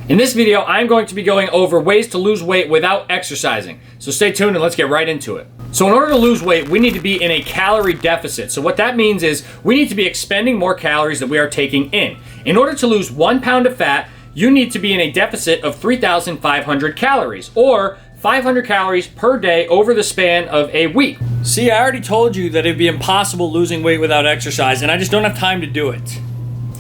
In this video, I'm going to be going over ways to lose weight without exercising. So stay tuned and let's get right into it. So in order to lose weight, we need to be in a calorie deficit. So what that means is we need to be expending more calories than we are taking in. In order to lose 1 pound of fat, you need to be in a deficit of 3,500 calories, or 500 calories per day over the span of a week. See, I already told you that it'd be impossible losing weight without exercise, and I just don't have time to do it.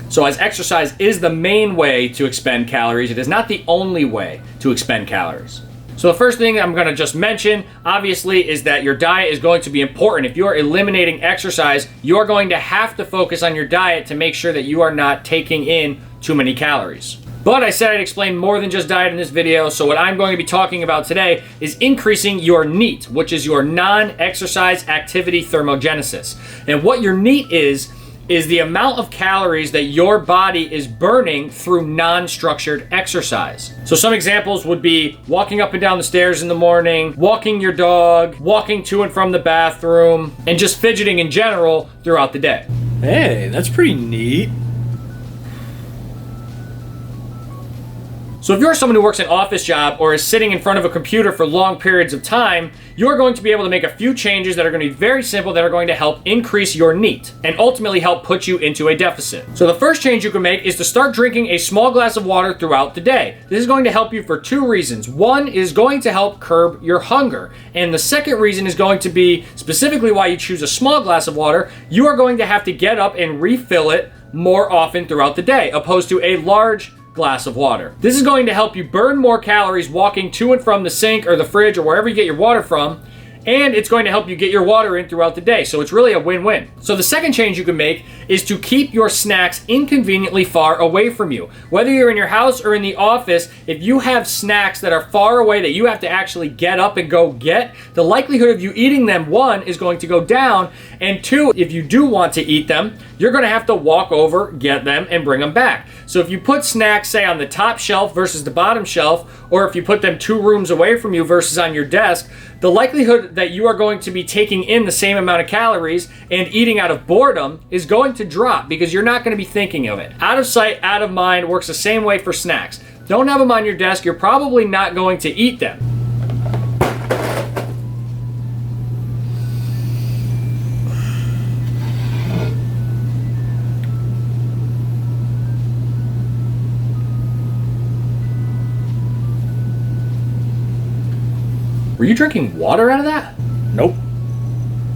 So as exercise is the main way to expend calories, it is not the only way to expend calories. So the first thing I'm going to just mention, obviously, is that your diet is going to be important. If you are eliminating exercise, you are going to have to focus on your diet to make sure that you are not taking in too many calories. But I said I'd explain more than just diet in this video, so what I'm going to be talking about today is increasing your NEAT, which is your non-exercise activity thermogenesis. And what your NEAT is the amount of calories that your body is burning through non-structured exercise. So some examples would be walking up and down the stairs in the morning, walking your dog, walking to and from the bathroom, and just fidgeting in general throughout the day. Hey, that's pretty neat. So if you're someone who works an office job or is sitting in front of a computer for long periods of time, you're going to be able to make a few changes that are going to be very simple that are going to help increase your NEAT and ultimately help put you into a deficit. So the first change you can make is to start drinking a small glass of water throughout the day. This is going to help you for 2 reasons. One is going to help curb your hunger. And the second reason is going to be specifically why you choose a small glass of water. You are going to have to get up and refill it more often throughout the day, opposed to a large glass of water. This is going to help you burn more calories walking to and from the sink or the fridge or wherever you get your water from, and it's going to help you get your water in throughout the day. So it's really a win-win. So the second change you can make is to keep your snacks inconveniently far away from you. Whether you're in your house or in the office, if you have snacks that are far away that you have to actually get up and go get, the likelihood of you eating them, 1, is going to go down, and 2, if you do want to eat them, you're going to have to walk over, get them, and bring them back. So if you put snacks, say, on the top shelf versus the bottom shelf, or if you put them 2 rooms away from you versus on your desk, the likelihood that you are going to be taking in the same amount of calories and eating out of boredom is going to drop because you're not going to be thinking of it. Out of sight, out of mind works the same way for snacks. Don't have them on your desk. You're probably not going to eat them. Were you drinking water out of that? Nope.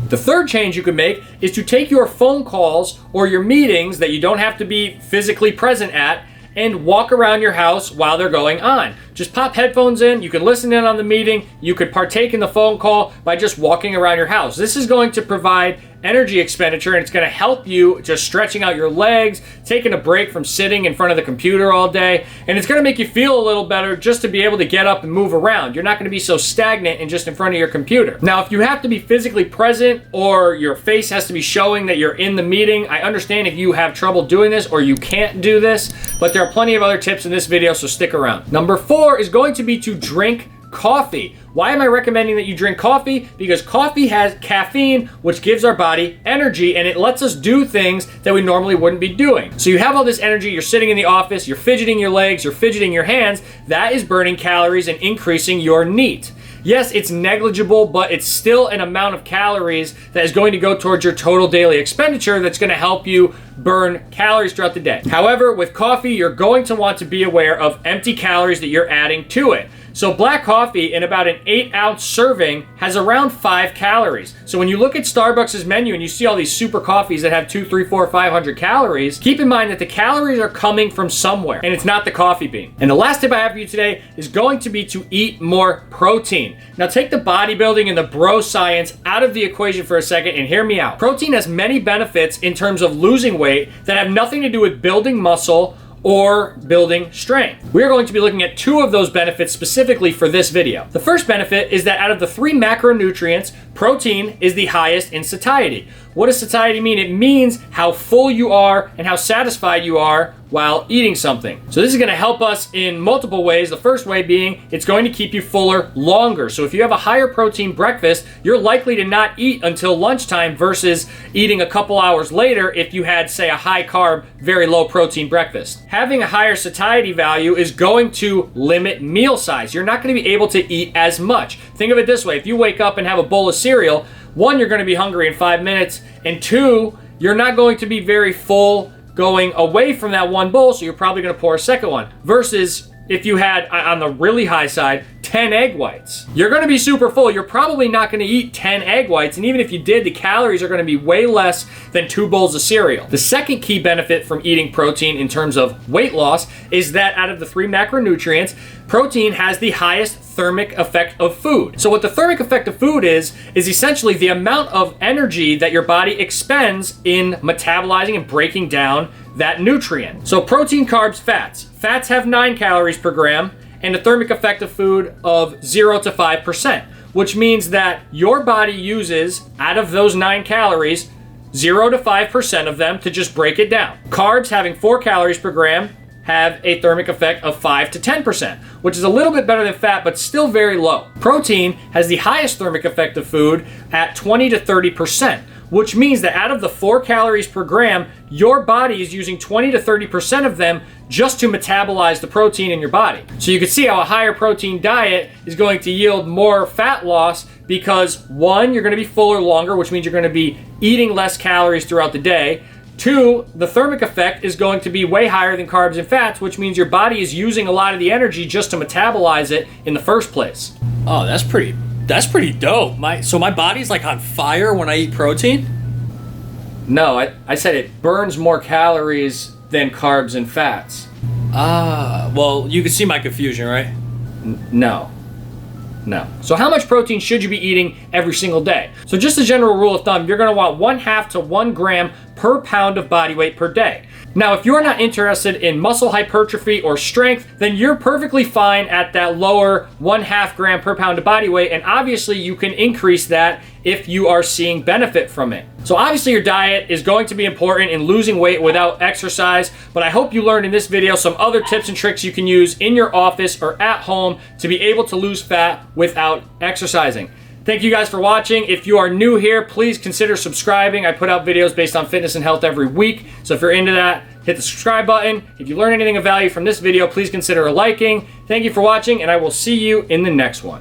The third change you can make is to take your phone calls or your meetings that you don't have to be physically present at and walk around your house while they're going on. Just pop headphones in, you can listen in on the meeting, you could partake in the phone call by just walking around your house. This is going to provide energy expenditure, and it's going to help you just stretching out your legs, taking a break from sitting in front of the computer all day, and it's going to make you feel a little better just to be able to get up and move around. You're not going to be so stagnant and just in front of your computer. Now, if you have to be physically present or your face has to be showing that you're in the meeting, I understand if you have trouble doing this or you can't do this, but there are plenty of other tips in this video, so stick around. Number 4 is going to be to drink coffee. Why am I recommending that you drink coffee? Because coffee has caffeine, which gives our body energy, and it lets us do things that we normally wouldn't be doing. So you have all this energy, you're sitting in the office, you're fidgeting your legs, you're fidgeting your hands. That is burning calories and increasing your NEAT. Yes, it's negligible, but it's still an amount of calories that is going to go towards your total daily expenditure that's going to help you burn calories throughout the day. However, with coffee, you're going to want to be aware of empty calories that you're adding to it. So black coffee in about an 8-ounce serving has around 5 calories. So when you look at Starbucks' menu and you see all these super coffees that have 2, 3, 4, 500 calories, keep in mind that the calories are coming from somewhere, and it's not the coffee bean. And the last tip I have for you today is going to be to eat more protein. Now take the bodybuilding and the bro science out of the equation for a second and hear me out. Protein has many benefits in terms of losing weight that have nothing to do with building muscle or building strength. We're going to be looking at 2 of those benefits specifically for this video. The first benefit is that out of the 3 macronutrients, protein is the highest in satiety. What does satiety mean? It means how full you are and how satisfied you are while eating something. So this is going to help us in multiple ways. The first way being it's going to keep you fuller longer. So if you have a higher protein breakfast, you're likely to not eat until lunchtime versus eating a couple hours later if you had, say, a high carb, very low protein breakfast. Having a higher satiety value is going to limit meal size. You're not going to be able to eat as much. Think of it this way. If you wake up and have a bowl of cereal, one, you're going to be hungry in 5 minutes, and two, you're not going to be very full going away from that one bowl, so you're probably going to pour a second one. Versus if you had, on the really high side, 10 egg whites. You're going to be super full. You're probably not going to eat 10 egg whites, and even if you did, the calories are going to be way less than 2 bowls of cereal. The second key benefit from eating protein in terms of weight loss is that out of the 3 macronutrients, protein has the highest thermic effect of food. So what the thermic effect of food is essentially the amount of energy that your body expends in metabolizing and breaking down that nutrient. So protein, carbs, fats. Fats have 9 calories per gram and a thermic effect of food of 0 to 5%, which means that your body uses, out of those 9 calories, 0 to 5% of them to just break it down. Carbs, having 4 calories per gram, have a thermic effect of 5 to 10%, which is a little bit better than fat, but still very low. Protein has the highest thermic effect of food at 20 to 30%, which means that out of the 4 calories per gram, your body is using 20 to 30% of them just to metabolize the protein in your body. So you can see how a higher protein diet is going to yield more fat loss because, one, you're going to be fuller longer, which means you're going to be eating less calories throughout the day. 2, the thermic effect is going to be way higher than carbs and fats, which means your body is using a lot of the energy just to metabolize it in the first place. Oh, that's pretty dope. So my body's like on fire when I eat protein? No, I said it burns more calories than carbs and fats. Ah, well, you can see my confusion, right? No. So how much protein should you be eating every single day? So just a general rule of thumb, you're going to want 1/2 to 1 gram per pound of body weight per day. Now, if you're not interested in muscle hypertrophy or strength, then you're perfectly fine at that lower 1/2 gram per pound of body weight, and obviously you can increase that if you are seeing benefit from it. So obviously your diet is going to be important in losing weight without exercise, but I hope you learned in this video some other tips and tricks you can use in your office or at home to be able to lose fat without exercising. Thank you guys for watching. If you are new here, please consider subscribing. I put out videos based on fitness and health every week. So if you're into that, hit the subscribe button. If you learned anything of value from this video, please consider liking. Thank you for watching, and I will see you in the next one.